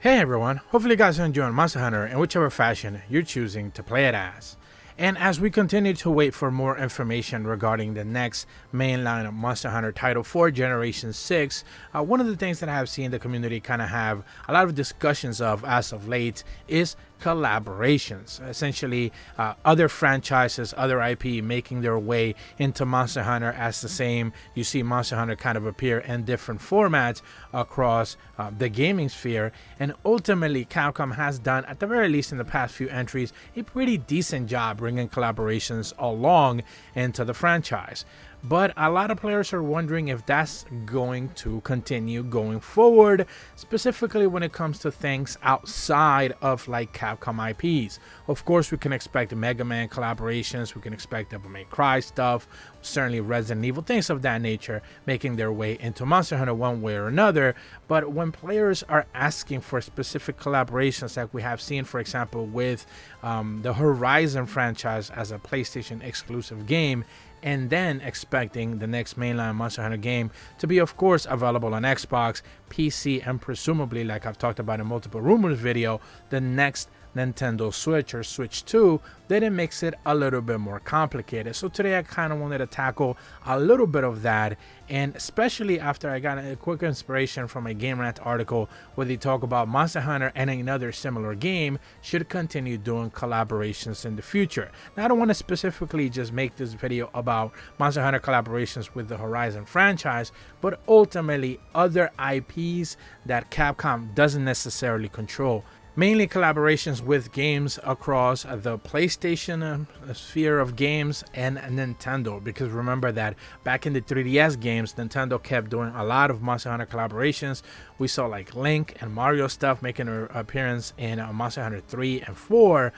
Hey everyone, hopefully you guys are enjoying Monster Hunter in whichever fashion you're choosing to play it as. And as we continue to wait for more information regarding the next mainline of Monster Hunter Title 4 Generation 6, one of the things that I have seen the community kind of have a lot of discussions of as of late is collaborations. Essentially, other franchises, other IP making their way into Monster Hunter as the same. You see Monster Hunter kind of appear in different formats across the gaming sphere, and ultimately Capcom has done, at the very least in the past few entries, a pretty decent job bringing collaborations along into the franchise. But a lot of players are wondering if that's going to continue going forward, specifically when it comes to things outside of like Capcom IPs. Of course, we can expect Mega Man collaborations, we can expect Devil May Cry stuff, certainly Resident Evil, things of that nature making their way into Monster Hunter one way or another. But when players are asking for specific collaborations, like we have seen, for example, with the Horizon franchise as a PlayStation exclusive game, and then expecting the next mainline Monster Hunter game to be, of course, available on Xbox, PC, and presumably, like I've talked about in multiple rumors video, the next Nintendo Switch or Switch 2, then it makes it a little bit more complicated. So today I kind of wanted to tackle a little bit of that, and especially after I got a quick inspiration from a Game Rant article where they talk about Monster Hunter and another similar game should continue doing collaborations in the future. Now I don't want to specifically just make this video about Monster Hunter collaborations with the Horizon franchise, but ultimately other IPs that Capcom doesn't necessarily control. Mainly collaborations with games across the PlayStation sphere of games and Nintendo, because remember that back in the 3DS games, Nintendo kept doing a lot of Monster Hunter collaborations. We saw like Link and Mario stuff making an appearance in Monster Hunter 3 and 4,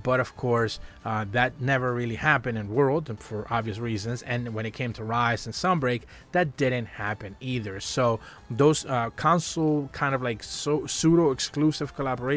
but of course that never really happened in World for obvious reasons, and when it came to Rise and Sunbreak, that didn't happen either. So those console kind of like pseudo exclusive collaborations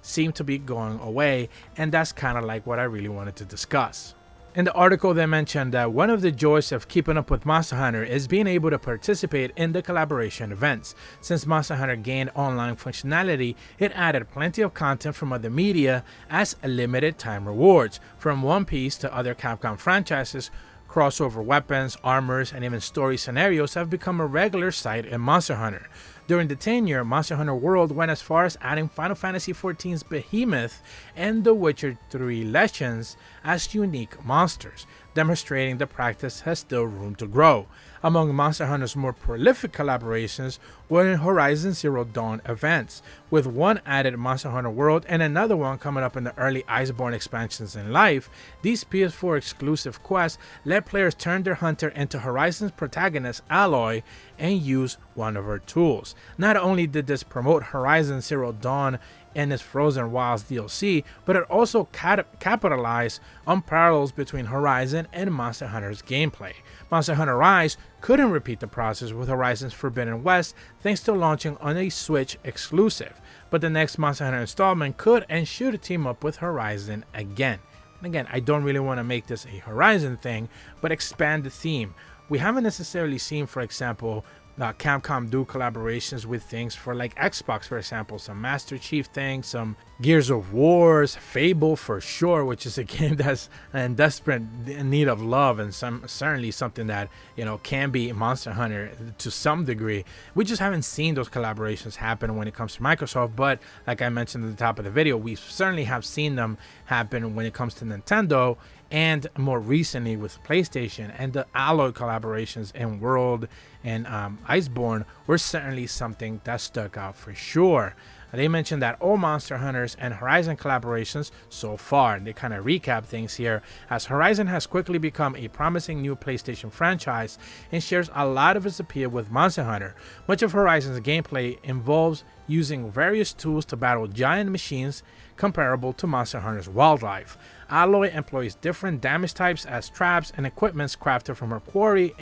seem to be going away, and that's kind of like what I really wanted to discuss. In the article, they mentioned that one of the joys of keeping up with Monster Hunter is being able to participate in the collaboration events. Since Monster Hunter gained online functionality, it added plenty of content from other media as limited time rewards. From One Piece to other Capcom franchises, crossover weapons, armors, and even story scenarios have become a regular sight in Monster Hunter. During the tenure, Monster Hunter World went as far as adding Final Fantasy XIV's Behemoth and The Witcher 3 Legends as unique monsters, demonstrating the practice has still room to grow. Among Monster Hunter's more prolific collaborations were in Horizon Zero Dawn events, with one added Monster Hunter World and another one coming up in the early Iceborne expansions in life. These PS4 exclusive quests let players turn their hunter into Horizon's protagonist Aloy and use one of her tools. Not only did this promote Horizon Zero Dawn and its Frozen Wilds DLC, but it also capitalized on parallels between Horizon and Monster Hunter's gameplay. Monster Hunter Rise couldn't repeat the process with Horizon's Forbidden West thanks to launching on a Switch exclusive, but the next Monster Hunter installment could and should team up with Horizon again. And again, I don't really want to make this a Horizon thing, but expand the theme. We haven't necessarily seen, for example, Capcom do collaborations with things for like Xbox, for example, some Master Chief things, some Gears of Wars, Fable for sure, which is a game that's in desperate need of love, and certainly something that, you know, can be Monster Hunter to some degree. We just haven't seen those collaborations happen when it comes to Microsoft, but like I mentioned at the top of the video, we certainly have seen them happen when it comes to Nintendo, and more recently with PlayStation. And the Aloy collaborations in World and Iceborne were certainly something that stuck out for sure. They mentioned that all Monster Hunters and Horizon collaborations so far, and they kind of recap things here, as Horizon has quickly become a promising new PlayStation franchise and shares a lot of its appeal with Monster Hunter. Much of Horizon's gameplay involves using various tools to battle giant machines comparable to Monster Hunter's wildlife. Aloy employs different damage types as traps and equipments crafted from her quarry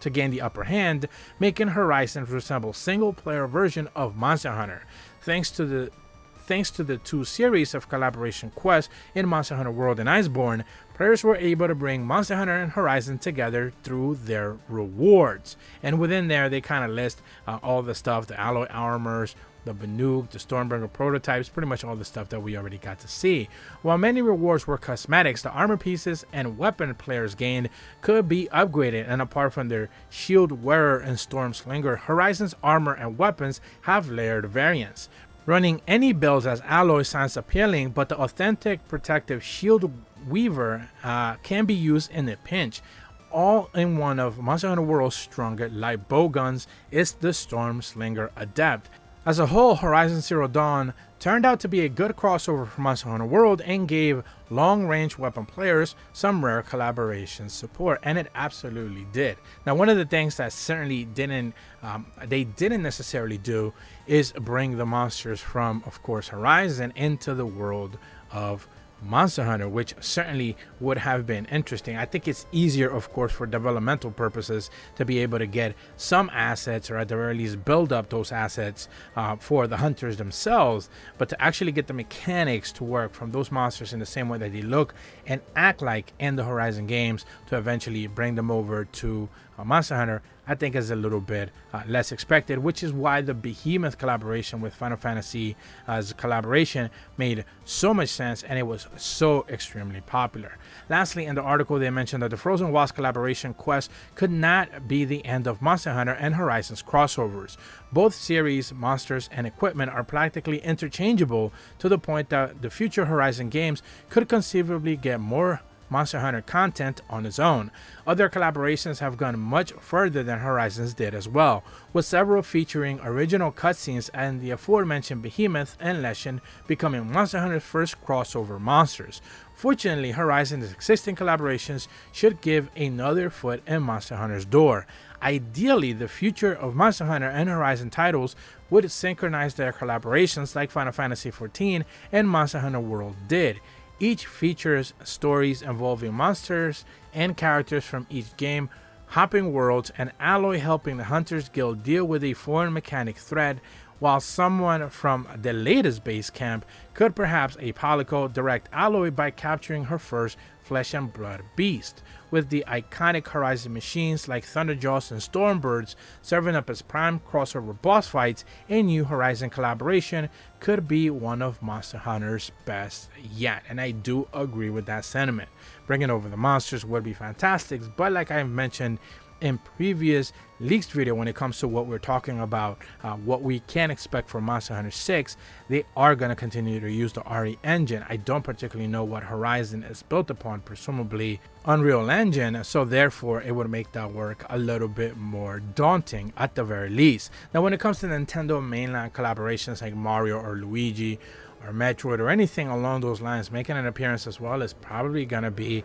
to gain the upper hand, making Horizon resemble single-player version of Monster Hunter. Thanks thanks to the 2 series of collaboration quests in Monster Hunter World and Iceborne, players were able to bring Monster Hunter and Horizon together through their rewards. And within there, they kind of list all the stuff, the alloy armors, the Banuk, the Stormbringer prototypes, pretty much all the stuff that we already got to see. While many rewards were cosmetics, the armor pieces and weapon players gained could be upgraded, and apart from their shield wearer and storm slinger, Horizon's armor and weapons have layered variants. Running any builds as alloy sounds appealing, but the authentic protective shield weaver can be used in a pinch. All in one of Monster Hunter World's stronger light bow guns is the Storm Slinger Adept. As a whole, Horizon Zero Dawn turned out to be a good crossover for Monster Hunter World and gave long-range weapon players some rare collaboration support, and it absolutely did. Now, one of the things that certainly didn't necessarily do is bring the monsters from, of course, Horizon into the world of Monster Hunter, which certainly would have been interesting. I think it's easier, of course, for developmental purposes to be able to get some assets, or at the very least build up those assets for the hunters themselves, but to actually get the mechanics to work from those monsters in the same way that they look and act like in the Horizon games, to eventually bring them over to Monster Hunter, I think is a little bit less expected, which is why the Behemoth collaboration with Final Fantasy as a collaboration made so much sense, and it was so extremely popular. Lastly, in the article, they mentioned that the Frozen Wasp collaboration quest could not be the end of Monster Hunter and Horizon's crossovers. Both series, monsters, and equipment are practically interchangeable, to the point that the future Horizon games could conceivably get more Monster Hunter content on its own. Other collaborations have gone much further than Horizons did as well, with several featuring original cutscenes and the aforementioned Behemoth and Leshen becoming Monster Hunter's first crossover monsters. Fortunately, Horizon's existing collaborations should give another foot in Monster Hunter's door. Ideally, the future of Monster Hunter and Horizon titles would synchronize their collaborations like Final Fantasy XIV and Monster Hunter World did. Each features stories involving monsters and characters from each game, hopping worlds, and Alloy helping the Hunters Guild deal with a foreign mechanic threat, while someone from the latest base camp could perhaps a Palico direct Alloy by capturing her first flesh and blood beast, with the iconic Horizon machines like Thunderjaws and Stormbirds serving up as prime crossover boss fights. A new Horizon collaboration could be one of Monster Hunter's best yet, and I do agree with that sentiment. Bringing over the monsters would be fantastic, but like I mentioned in previous leaks video, when it comes to what we're talking about, what we can expect for Monster Hunter 6, they are going to continue to use the RE engine. I don't particularly know what Horizon is built upon, presumably Unreal Engine, so therefore it would make that work a little bit more daunting at the very least. Now, when it comes to Nintendo mainline collaborations like Mario or Luigi or Metroid or anything along those lines making an appearance as well, is probably going to be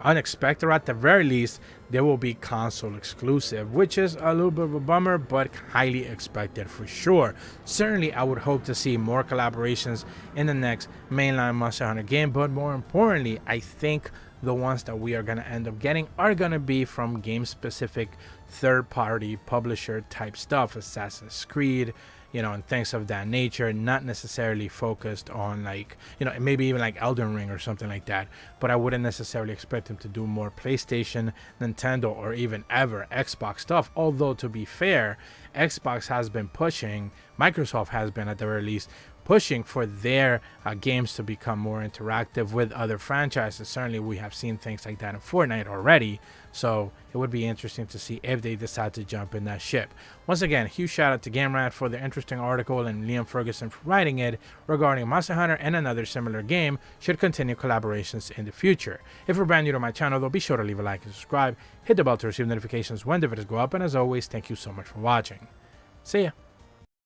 unexpected, or at the very least they will be console exclusive, which is a little bit of a bummer, but highly expected for sure. Certainly I would hope to see more collaborations in the next mainline Monster Hunter game, but more importantly, I think the ones that we are going to end up getting are going to be from game specific third-party publisher type stuff, Assassin's Creed, and things of that nature, not necessarily focused on maybe even like Elden Ring or something like that. But I wouldn't necessarily expect them to do more PlayStation, Nintendo, or even ever Xbox stuff. Although, to be fair, Xbox has been pushing, Microsoft has been at the very least pushing for their games to become more interactive with other franchises. Certainly we have seen things like that in Fortnite already, so it would be interesting to see if they decide to jump in that ship. Once again, huge shout out to GameRat for the interesting article and Liam Ferguson for writing it regarding Monster Hunter and another similar game should continue collaborations in the future. If you're brand new to my channel though, be sure to leave a like and subscribe, hit the bell to receive notifications when the videos go up, and as always, thank you so much for watching. See ya!